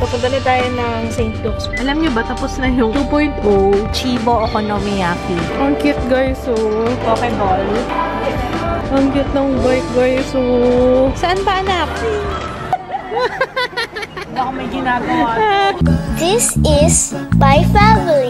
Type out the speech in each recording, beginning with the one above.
papunta na tayo ng St. Luke's. Alam niyo ba, tapos na yung 2.0 Chibo Okonomiyaki. Ang cute guys, oh. Pokeball. Ang cute ng bike guys, oh. Saan ba anak? Baka may ginagawa. This is my family.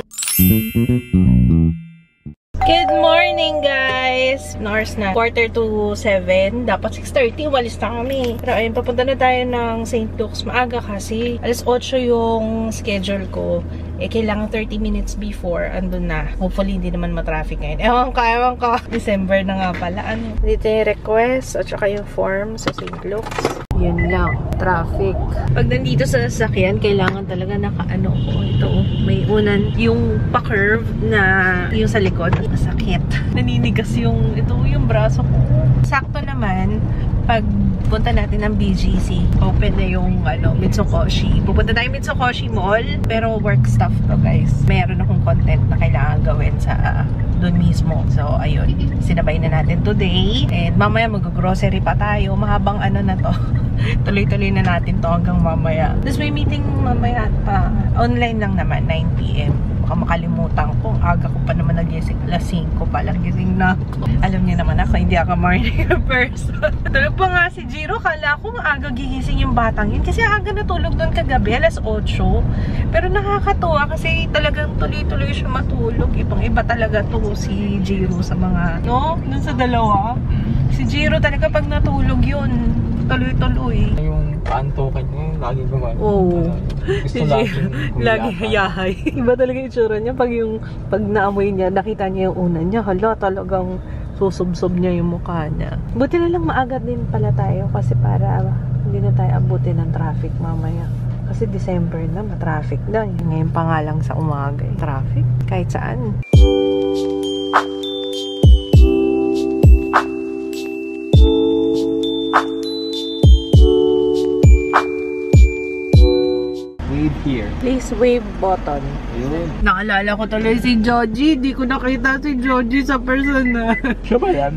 Good morning, guys! Oras na 6:45. Dapat 6:30. Walis na kami. Pero ayun, papunta na tayo ng St. Luke's. Maaga kasi. 8:00 yung schedule ko. Eh, kailangan 30 minutes before. Andun na. Hopefully, hindi naman matraffic ngayon. Ewan ko. December na nga pala. Ano? Dito yung request at saka yung form sa St. Luke's. Yun lang. Traffic. Pag nandito sa sasakyan, kailangan talaga nakaano ko. Ito, may unan yung pa-curve na yung sa likod. Masakit. Naninigas yung, ito yung braso ko. Sakto naman, pag punta natin ng BGC, open na yung Mitsukoshi. Pupunta tayo Mitsukoshi Mall, pero work stuff to guys. Meron akong content na kailangan gawin sa doon mismo. So, ayun. Sinabay na natin today. And mamaya mag-grocery pa tayo. Mahabang na to. Tuloy-tuloy na natin to hanggang mamaya. Tapos may meeting mamaya pa. Online lang naman, 9 PM. Baka makalimutan ko. Aga ko pa naman nagising. Alas 5 pa lang gising na ako. Alam niyo naman ako, hindi ako morning person. Tulog pa nga si Jiro. Kala ko aga gigising yung batang yun. Kasi aga natulog doon kagabi. Alas 8. Pero nakakatuwa kasi talagang tuloy-tuloy siya matulog. Ibang-iba talaga to si Jiro sa mga, no? Dun sa dalawa. Si Jiro talaga pag natulog yun. Tuloy-tuloy. Yung paantokan niya, lagi gumano. Oo. Gusto lagi hayahay. Iba talaga yung itsura niya. Pag naamoy niya, nakita niya yung unan niya. Hala, talagang susubsob niya yung mukha niya. Buti na lang maaga din pala tayo kasi para hindi na tayo abutin ng traffic mamaya. Kasi December na, matraffic na. Ngayon pa nga lang sa umaga. Traffic, kahit saan. Here. Please wave button. Ayun. Naalala ko tuloy si Joji. Di ko nakita si Joji sa personal. Siya ba yan?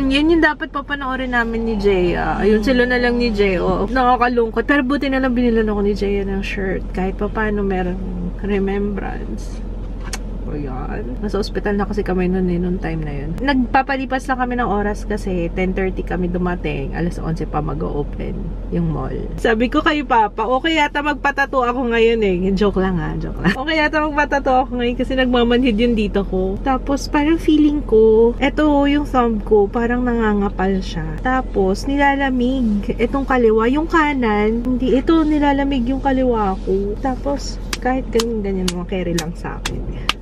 Yan yung dapat papanoorin namin ni Jaya. Ayun, sila na lang ni Jaya. Nakakalungkot. Pero buti na lang binilan ako ni Jaya ng shirt. Kahit pa paano meron remembrance. Ayan. Nasa ospital na kasi kami noon time na yun. Nagpapalipas lang kami ng oras kasi 10:30 kami dumating. Alas 11 pa mag-open yung mall. Sabi ko kay Papa, okay yata magpatato ako ngayon eh. Joke lang ha, joke lang. Okay yata magpatato ako ngayon kasi nagmamanhid yung dito ko. Tapos parang feeling ko, eto yung thumb ko, parang nangangapal siya. Tapos nilalamig itong kaliwa. Yung kanan, hindi. Ito nilalamig yung kaliwa ko. Tapos kahit ganyan mga carry lang sa akin.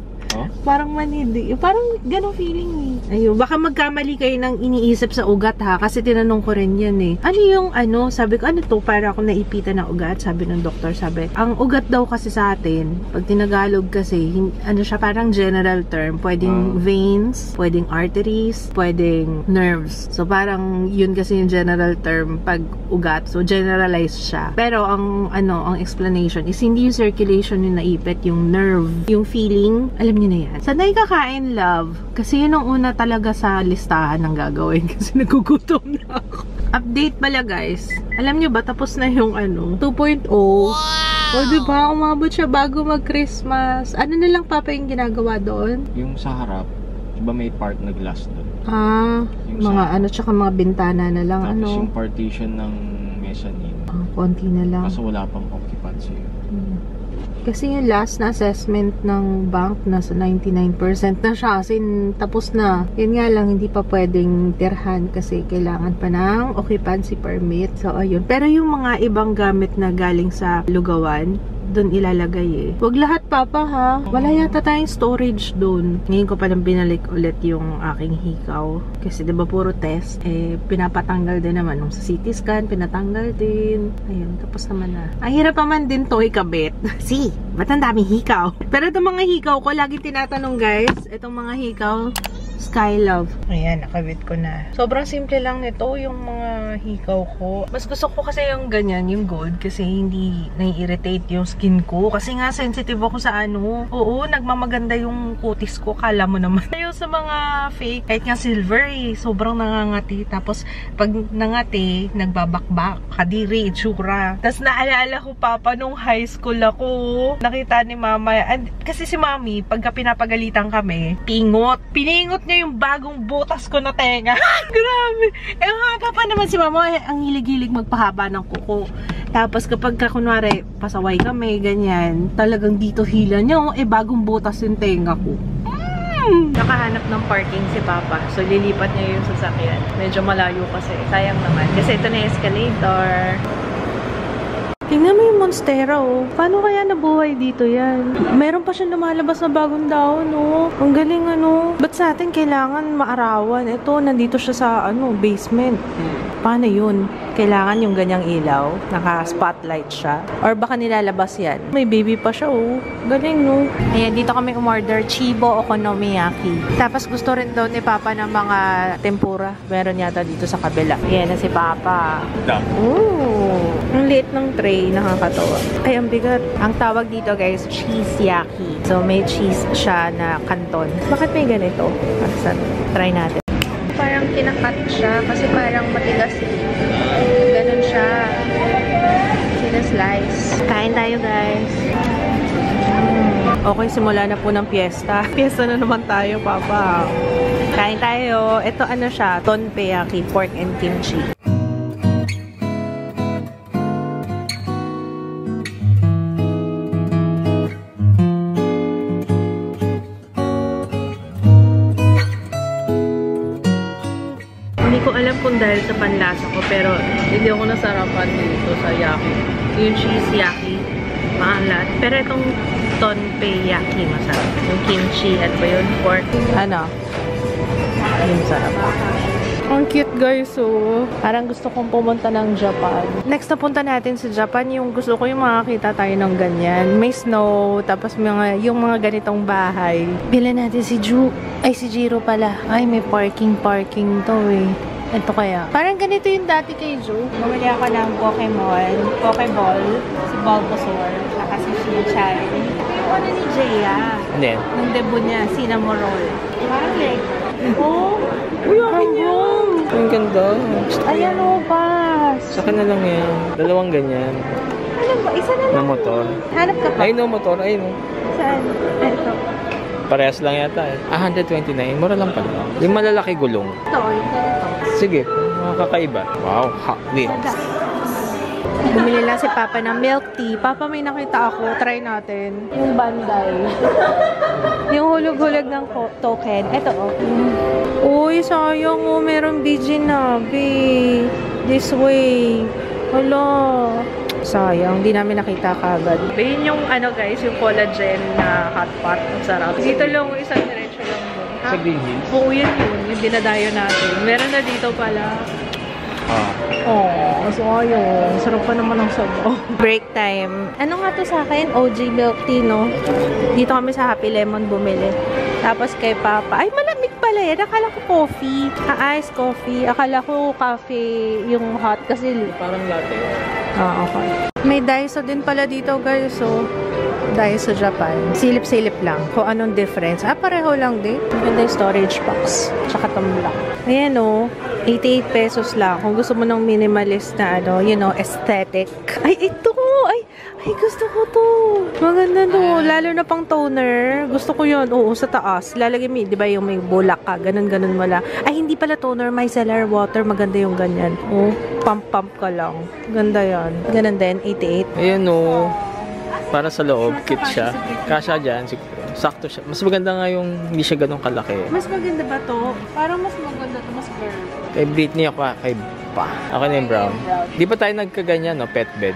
Parang manhid. Parang ganong feeling eh. Ayun, baka magkamali kayo ng iniisip sa ugat ha. Kasi tinanong ko rin yan eh. Ano yung sabi ko, ano to? Para ako naipitan ng ugat. Sabi ng doktor, sabi, ang ugat daw kasi sa atin, pag tinagalog kasi, siya parang general term. Pwedeng veins, pwedeng arteries, pwedeng nerves. So parang yun kasi yung general term pag ugat. So generalized siya. Pero ang explanation is hindi yung circulation yung naipit, yung nerve, yung feeling, alam niyo na yan. Sanay kakain, love. Kasi yun ang una talaga sa listahan ng gagawin. Kasi nagugutom na ako. Update pala guys. Alam nyo ba, tapos na yung 2.0. Wow! O diba, umabot siya bago mag-Christmas. Ano na lang Papa yung ginagawa doon? Yung sa harap, diba may part na glass doon? Yung mga tsaka mga bintana na lang. Tapos yung partition ng mezzanine. Konti na lang. Kaso wala pang occupancy. Kasi yung last na assessment ng bank, nasa 99% na siya. Kasi tapos na. Yun nga lang, hindi pa pwedeng tirhan kasi kailangan pa ng occupancy permit. So, ayun. Pero yung mga ibang gamit na galing sa lugawan, doon ilalagay eh. Huwag lahat Papa ha. Wala yata tayong storage doon. Ngayon ko palang binalik ulit yung aking hikaw. Kasi diba puro test. Eh, pinapatanggal din naman. Nung sa CT scan, pinatanggal din. Ayun, tapos naman na. Ang hirap naman din to ikabit. See, ba't ang daming hikaw? Pero itong mga hikaw ko, lagi tinatanong guys. Itong mga hikaw, Sky Love. Ayan, nakabit ko na. Sobrang simple lang nito yung mga hikaw ko. Mas gusto ko kasi yung ganyan, yung gold, kasi hindi nai-irritate yung skin ko. Kasi nga, sensitive ako sa ano. Oo, nagmamaganda yung kutis ko. Kala mo naman. Ayaw sa mga fake. Kahit nga silver eh, sobrang nangangati. Tapos, pag nangati, nagbabakbak. Kadiri, itsura. Tapos, naalala ko, Papa, nung high school ako. Nakita ni Mama. Kasi si Mami, pagka pinapagalitan kami, Piningot niya yung bagong butas ko na tenga. Grabe. Eh nga, Papa naman si Mama, ang hilig-hilig magpahaba ng kuko. Tapos kapag kunwari, pasaway kami, ganyan, talagang dito hila niya, bagong butas yung tenga ko. Nakahanap ng parking si Papa. So, lilipat niya yung sasakyan. Medyo malayo kasi. Sayang naman. Kasi ito na yung escalator. Tingnan mo yung Monstera, oh. Paano kaya nabuhay dito yan? Meron pa siya lumalabas na bagong daon, oh. Ang galing, ano. Ba't sa atin kailangan maarawan? Ito, nandito siya sa, basement. Paano yun? Kailangan yung ganyang ilaw. Naka-spotlight siya. Or baka nilalabas yan. May baby pa siya, oh. Galing, no? Ayan, dito kami umorder Chibo Okonomiyaki. Tapos gusto rin daw ni Papa ng mga tempura. Meron yata dito sa kabila. Ayan na si Papa. Ooh. Ang liit ng tray. Nakakatawa. Ay, ang bigat. Ang tawag dito, guys, cheese yaki. So, may cheese siya na kanton. Bakit may ganito? Try natin. Parang kinakat siya kasi parang matigas. Ganon siya. Sinaslice. Kain tayo, guys. Okay, simula na po ng piyesta. Piyesta na naman tayo, Papa. Kain tayo. Ito ano siya? Tonpeyaki, pork and kimchi. Hindi ko alam kung dahil sa panlasa ko, pero hindi ako nasarapan dito sa yaki. Yung cheese yaki, maalat. Pero itong tonpeyaki, masarap. Yung kimchi, at ba yun? Pork. Ano? Yung sarap. Ang cute, guys, oh. Parang gusto kong pumunta ng Japan. Next na punta natin sa Japan, yung gusto ko yung makakita tayo ng ganyan. May snow, tapos yung mga ganitong bahay. Bila natin si Jiro pala. Ay, may parking to, eh. Ito kaya. Parang ganito yung dati kay Ju. Bumili ako ng Pokeball, si Bulbasaur, saka si Shinchan. Yung ano ni Jaya. Hindi. Yung debut niya, Cinnamoroll. Parang oh, uy, akin yun. Ang ganda. Ayan, oh, bus. Sa akin na lang yan. Dalawang ganyan. Ano ba? Isa na lang. Na motor. Hanap ka pa? Ay, no, motor. Ay, no. Saan? Ito. Parehas lang yata eh. 129. Mura lang pala. Yung malalaki gulong. Ito, ito. Sige, mga kakaiba. Wow, Hot Wheels. Bumili lang si Papa ng milk tea. Papa, may nakita ako. Try natin. Yung Banday. Yung hulog-hulog ng token. Ito, oh. Uy, sayang, oh. Meron BG Nabi. This way. Hala. Sayang, di namin nakita kagad. Yun yung, guys, yung collagen na hot pot. Ang sarap. Dito lang, isang diretso lang doon. Sa Green Hills? Oo, yun. Yung dinadayo natin. Meron na dito pala. Oh, so ayun. Sarap pa naman ang sabaw. Break time. Ano nga to sa akin? OG milk tea, no? Dito kami sa Happy Lemon bumili. Tapos kay Papa. Ay, malamig pala yan. Akala ko coffee. Iced coffee. Akala ko coffee yung hot kasi. Parang latte. Okay. May Daiso din pala dito, guys. So, Daiso Japan. Silip-silip lang. Kung anong difference. Pareho lang din. Maganda yung storage box. Tsaka tumbler. Ayan, oh. 88 pesos lang. Kung gusto mo ng minimalist na, aesthetic. Ay, ito! Ay, gusto ko to. Maganda to. Lalo na pang toner. Gusto ko yun. Oo, sa taas. Lalagay mo, di ba yung may bulak ka. Ganun wala. Ay, hindi pala toner. Micellar water. Maganda yung ganyan. Oh, pump ka lang. Ganda yan. Ganun din, 88. Ayan o. Para sa loob, cute siya. Kasha dyan, sakto siya. Mas maganda nga yung hindi siya ganun kalaki. Mas maganda ba to? Parang mas maganda to. Mas girl. Kay Britney ako, kay Pa. Ako na yung brown. Di ba tayo nagkaganyan, no? Pet bed.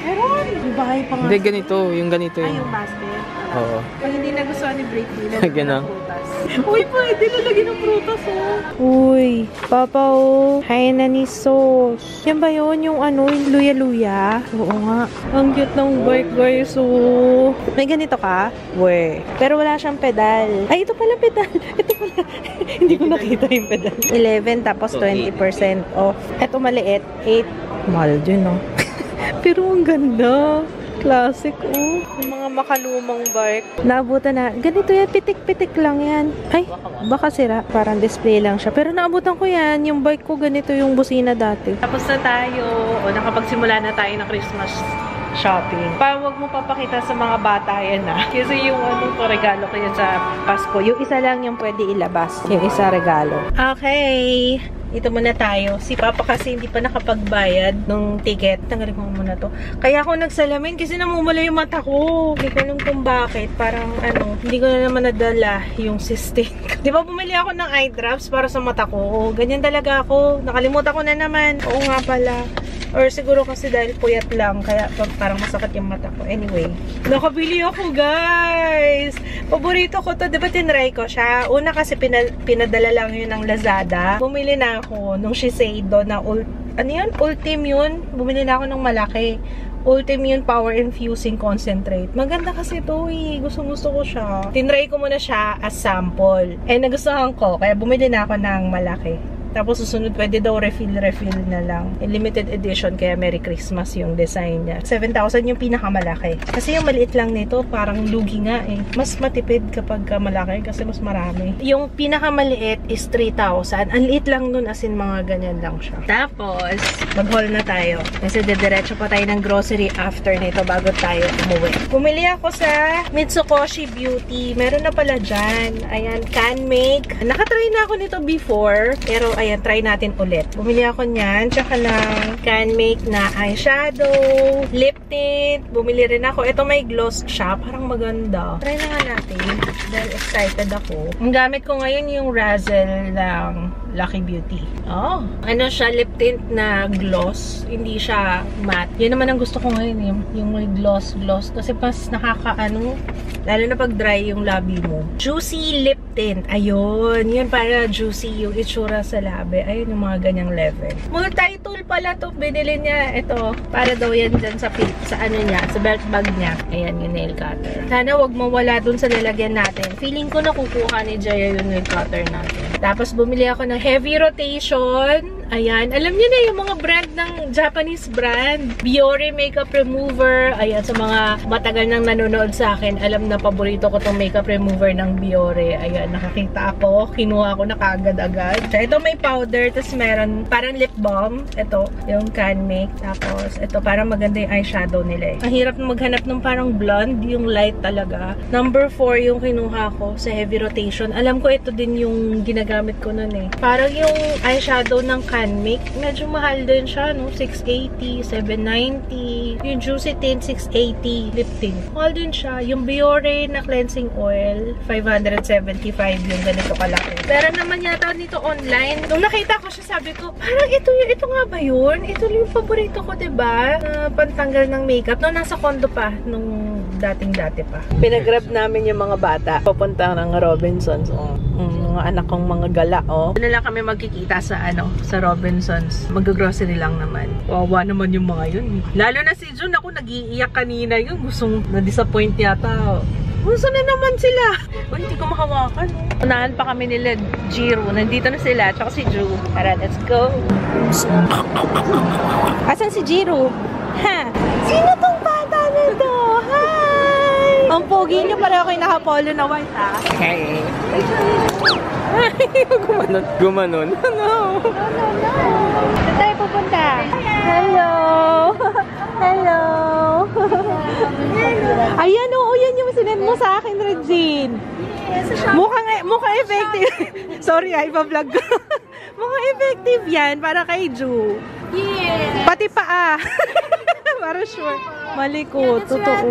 Meron. Yung bahay pa nga. Hindi, ganito. Yung ganito Ay, yung... yung basket. Oo. Pag hindi nagustuhan ni Britney, Ganun. Uy, pwede lalagyan ng prutas, oh. Uy, Papa, oh. Hainanese sauce. Yan ba yun? Yung ano, yung luya-luya? Oo nga. Ang cute ng bike, guys, oh. May ganito ka? Uy. Pero wala siyang pedal. Ay, ito pala pedal. Ito pala. Hindi ko nakita yung pedal. 11 tapos 20% off. Ito maliit. 8. Mahal din, oh. Pero ang ganda. Classic, oh. Yung mga makalumang bike. Naabutan na. Ganito yan. Pitik-pitik lang yan. Ay, baka sira. Parang display lang siya. Pero naabutan ko yan. Yung bike ko, ganito yung busina dati. Tapos na tayo. O, nakapagsimula na tayo ng Christmas shopping. Huwag mo papakita sa mga bata yan, ah. Kasi yung regalo ko yan sa Pasko. Yung isa lang yung pwede ilabas. Yung isa regalo. Okay. Ito muna tayo. Si Papa kasi hindi pa nakapagbayad ng ticket. Tanggalin ko muna to. Kaya ako nagsalamin kasi namumula yung mata ko. Hindi ko alam kung bakit. Parang hindi ko na naman nadala yung system. Di ba bumili ako ng eye drops para sa mata ko? Ganyan talaga ako. Nakalimutan ko na naman. Oo nga pala. Or siguro kasi dahil puyat lang. Kaya parang masakit yung mata ko. Anyway. Nakabili ako, guys. Paborito ko to. Di ba tinry ko siya? Una kasi pinadala lang yun ng Lazada. Bumili na ako nung Shiseido na Ultim yun. Bumili na ako ng malaki. Ultim yun Power Infusing Concentrate. Maganda kasi ito eh. Gusto ko siya. Tinry ko muna siya as sample. Nagustuhan ko. Kaya bumili na ako ng malaki. Tapos susunod, pwede daw refill na lang. Limited edition, kaya Merry Christmas yung design niya. 7,000 yung pinakamalaki. Kasi yung maliit lang nito, parang lugi nga eh. Mas matipid kapag malaki kasi mas marami. Yung pinakamaliit is 3,000. Ang liit lang nun, as in mga ganyan lang siya. Tapos, mag-haul na tayo. Kasi dediretso pa tayo ng grocery after nito bago tayo umuwi. Pumili ako sa Mitsukoshi Beauty. Meron na pala dyan. Ayan, can make. Nakatry na ako nito before, pero ayan, try natin ulit. Bumili ako niyan. Tsaka ng can make na eyeshadow, lip tint. Bumili rin ako. Ito may gloss siya. Parang maganda. Try na nga natin. Dahil excited ako. Ang gamit ko ngayon yung Razzle ng Lucky Beauty. Oh. Ano siya? Lip tint na gloss. Hindi siya matte. Yan naman ang gusto ko ngayon. Yung may gloss. Kasi pas nakakaano. Lalo na pag dry yung labi mo. Juicy lip tint. Ayun. Yun para juicy yung itsura sa labi. Ayun yung mga ganyang level. Multi-tool pala to. Binili niya. Ito. Para daw yan dyan sa ano niya. Sa belt bag niya. Ayan yung nail cutter. Sana wag mawala dun sa lalagyan natin. Feeling ko nakukuha ni Jaya yung nail cutter natin. Tapos bumili ako ng heavy rotation. Ayan. Alam niyo na yung mga brand ng Japanese brand. Biore Makeup Remover. Ayan. Sa mga matagal nang nanonood sa akin, alam na paborito ko tong makeup remover ng Biore. Ayan. Nakakita ako. Kinuha ko na kaagad-agad. So, ito may powder. Tapos meron parang lip balm. Ito. Yung can make. Tapos ito parang maganda yung eyeshadow nila eh. Ang hirap na maghanap ng parang blonde. Yung light talaga. Number 4 yung kinuha ko sa heavy rotation. Alam ko ito din yung ginagamit ko nun eh. Parang yung eyeshadow ng can make. Medyo mahal din siya, no? 680, 790. Yung Juicy Tint, 680. Lip tint. Mahal din siya. Yung Biore na cleansing oil, 575 yung ganito kalaki. Pero naman yata nito online. Nung nakita ko siya, sabi ko, parang ito nga ba yun? Ito yung paborito ko, diba? Pantanggal ng makeup. Nung nasa condo pa, nung dating-dati pa. Pinagrab namin yung mga bata. Papunta ng Robinsons. Mga anak kong mga gala, oh. Doon na lang kami magkikita sa Robinsons. Mag-grocery lang naman. Wawa naman yung mga yun. Lalo na si Jun, ako nag-iiyak kanina yun. Gustong na-disappoint yata. Gusto na naman sila. Oh, hindi ko mahawakan. Unahan pa kami nila, Jiro. Nandito na sila. Tsaka si Ju. Tara, let's go. Asan si Jiro? Ha? Sino tong bata nito? Hi! Ang pogi niyo, pareho kayo naka-polo na white, ha? Hey. Gumanon. No. Saan tayo pupunta? Hello! Hello! Ayan, oo, yan yung sinend mo sa akin, Regine. Mukhang effective. Sorry, ipa-vlog ko. Mukhang effective yan, para kay Ju. Yes. Pati paa. Para sure. Malikot, totoo.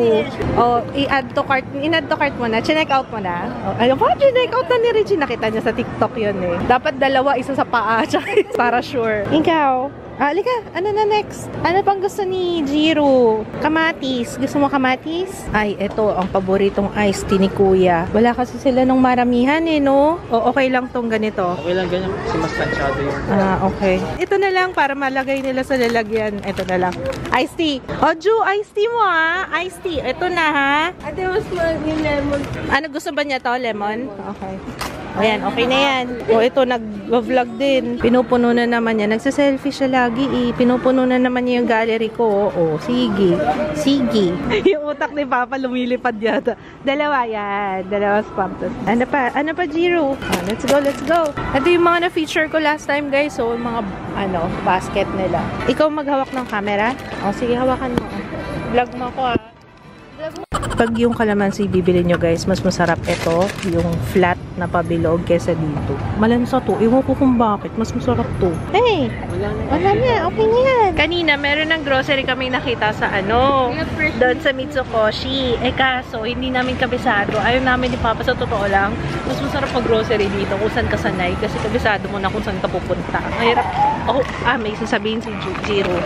Oh, i-add to cart. In-add to cart mo na. Check out mo na. Oh, ayun pa, check out na ni Regine. Nakita niya sa TikTok yun eh. Dapat dalawa, isa sa paa. Para sure. Ikaw. Halika. Ano na next? Ano pang gusto ni Jiro? Kamatis. Gusto mo kamatis? Ay, ito ang paboritong iced tea ni Kuya. Wala kasi sila nung maramihan eh, no? O okay lang tong ganito? Okay lang ganyan kasi mas tansyado yung... Okay. Ito na lang para malagay nila sa lalagyan. Ito na lang. Iced tea. O, Ju, iced tea mo ha. Iced tea. Ito na ha. Ate, mas yung lemon. Ano gusto ba niya to? Lemon? Okay. Ayan, okay na yan. O, ito, nag-vlog din. Pinupuno na naman yan. Nagsa-selfie siya lagi eh. Pinupuno na naman niya yung gallery ko. O, sige. Sige. Yung utak ni Papa lumilipad yata. Dalawa yan. Dalawa sapatos. Ano pa? Ano pa, Jiro? Let's go, let's go. Ito yung mga na-feature ko last time, guys. So, yung mga, basket nila. Ikaw maghawak ng camera? O, sige, hawakan mo. Vlog mo ako ah. Pag yung kalamansi bibili nyo guys, mas masarap ito, yung flat na pabilog kesa dito. Malansa to. Ewan ko kung bakit. Mas masarap to. Hey! Wala na. Okay na yan. Kanina, meron ng grocery kami nakita sa doon sa Mitsukoshi. Kaso, hindi namin kabisado. Ayaw namin ni Papa sa totoo lang. Mas masarap pag grocery dito kung saan ka sanay. Kasi kabisado mo na kung saan ka pupunta. Mahirap. May sasabihin si Jiro.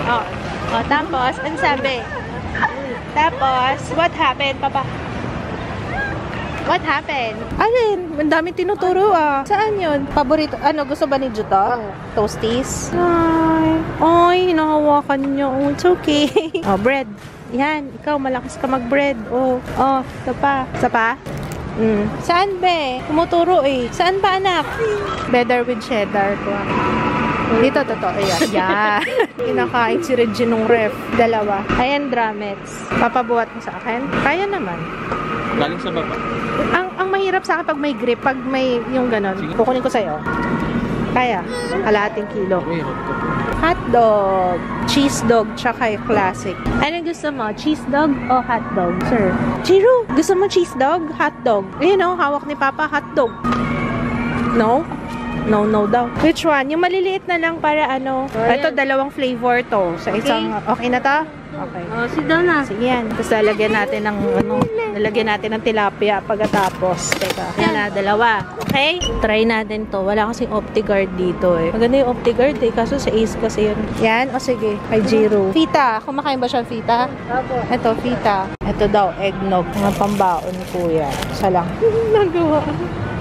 Tapos, ang sabi? Tapos, what happened, Papa? What happened? Alin? Ang daming tinuturo ah. Saan yun? Paborito? Gusto ba ni Juto? Toasties? Ay, hinahawakan niyo. Oh, it's okay. Bread. Yan. Ikaw, malakas ka mag-bread. Ito pa. Isa pa? Saan be? Tumuturo eh. Saan ba anak? Better with cheddar ko. Dito, totoo. Ayan. Yan. Kinakain si Regine ng ref. Dalawa. Ayan, drumettes. Papabuhat mo sa akin? Kaya naman. Galing sa baba. Ang mahirap sa akin pag may grip, pag may yung ganon. Kukunin ko sa'yo. Kaya. Kalahating kilo. Hotdog. Cheese dog, tsaka yung classic. Ano gusto mo? Cheese dog o hotdog? Sir. Jiro, gusto mo cheese dog? Hotdog. Hawak ni Papa, hotdog. No? No daw. Which one? Yung maliliit na lang para ito, dalawang flavor to. Sa isang, okay na to? Okay. Sit down na. Sige yan. Tapos lalagyan natin ng, lalagyan natin ng tilapia pagkatapos. Teka, yan na, dalawa. Okay? Try natin to. Wala kasing OptiGuard dito eh. Maganda yung OptiGuard eh. Kaso sa Ace kasi yun. Yan? O sige. Kay Jiro. Fita. Kumakain ba siya fita? Opo. Ito, fita. Ito daw, eggnog. Mga pambaon ni Kuya. Isa lang. Nagawa.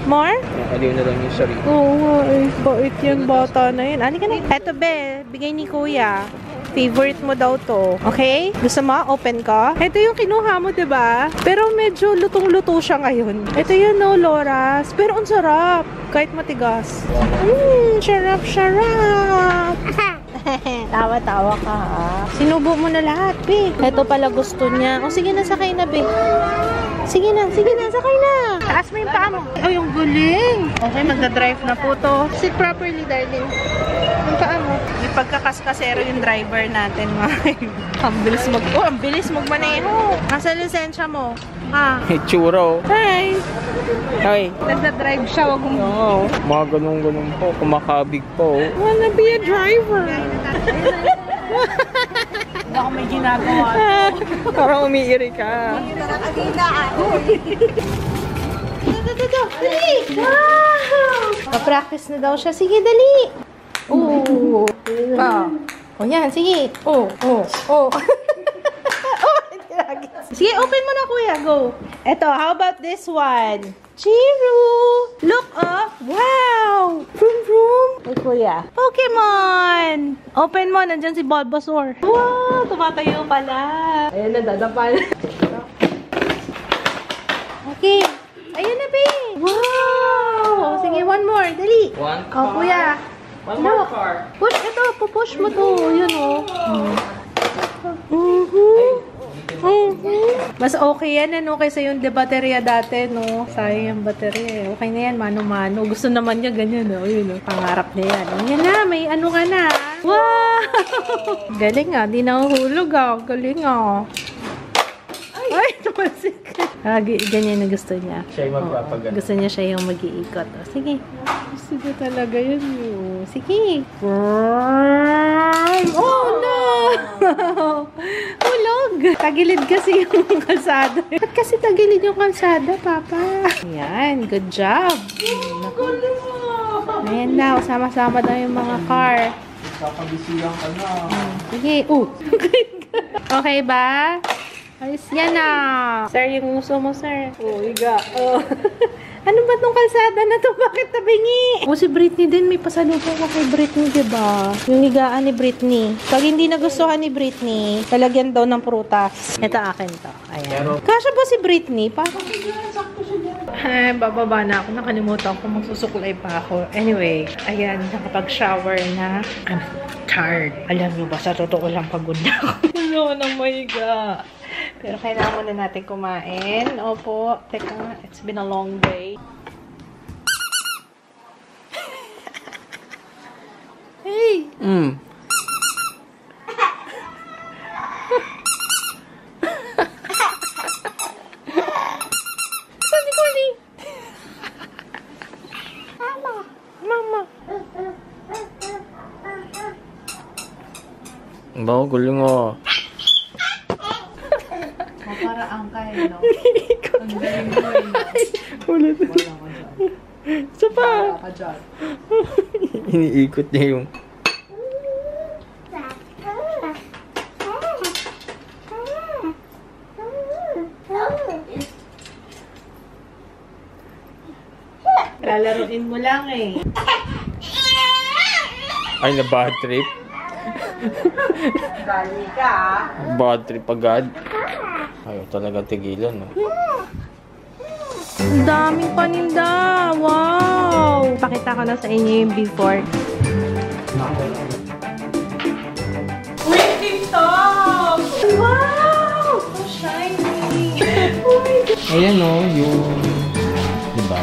More? Aliw na lang yung sarili. Oo, bait yan bata na yun. Ano ka na? Eto be, bigay ni Kuya. Favorite mo daw to. Okay? Gusto mo? Open ka? Ito yung kinuha mo, diba? Pero medyo lutong-luto siya ngayon. Ito yun, no, Loras. Pero ang sarap. Kahit matigas. Sarap. Tawa-tawa ka, ha? Sinubo mo na lahat, be. Ito pala gusto niya. O, sige na, sakay na, be. Sige na, sakay na. Taas mo yung paa mo. Oh, yung guling. Okay, magdadrive na po to. Sit properly, darling. Yung paa mo. Yung pagkakaskasero yung driver natin, ang bilis magmaneho. Nasa lisensya mo? Churo. Hi. Hi. Nagdadrive siya, wag mo. Oo. Mga ganun po. Kumakabig po. Wanna be a driver. Baka may ginagawa. Parang umiiri ka. Dali! Wow! Pa-practice na daw siya. Sige, dali! Oo. O yan, sige. Sige, open mo na, Kuya. Go. Eto, how about this one? Jiro! Look, wow! Vroom, vroom. Ay, Kuya. Pokemon! Open mo, nandyan si Bulbasaur. Wow! Tumatayo pala. Ayan na, dadapan. Okay. Ayun na, be. Wow! Sige, one more. Dali. One car. Kuya. One more car. Push ito. Pupush mo to. Yun, Mas okay yan, kaysa yung baterya dati, no? Sayang yung baterya, Okay na yan, mano-mano. Gusto naman niya ganyan, Yun, pangarap niya yan. Yan na, may ka na. Wow! Galing di nahuhulog, Galing, Ay, tumasik. Ganyan na gusto niya. Siya yung magpapagano. Gusto niya siya yung mag-iikot. Sige. Gusto niya talaga yun. Sige. Oh, no! Hulog! Tagilid kasi yung kalsada. Ba't kasi tagilid yung kalsada, Papa? Yan. Good job. Ayan daw. Sama-sama daw yung mga car. Kakabisihan ka na. Sige. Okay ba? Ayos yan na. Sir, yung uso mo, sir. Higa. Ano ba tong kalsada na to? Bakit tabingi? Si Britney din. May pasalubong ko kay Britney, diba? Yung higaan ni Britney. Pag hindi nagustuhan ni Britney, talagyan daw ng prutas. Ito akin to. Ayan. Kasya ba si Britney? Parang bababa na ako. Nakalimutan ko. Magsusuklay pa ako. Anyway, ayan. Nakapag-shower na. I'm tired. Alam nyo ba, sa totoo lang pagod na ako. Ano nang mahiga. Pero kailangan muna natin kumain. Opo. Teka, it's been a long day. Hey! Kuli! Mama! Bawa, guling mo. Para angkay, no? Ang galing mo, Ulit. Wala ka dyan. Isa pa. Wala ka dyan. Iniikot niya yung... Lalaruin mo lang eh. Ay, na bad trip. Gali ka. Bad trip agad. Ayaw talaga tigilan, no? Ang daming paninda. Wow! Pakita ko na sa inyo yung before. Waiting top! Wow! So shiny! Ayan, no? Yung... Diba?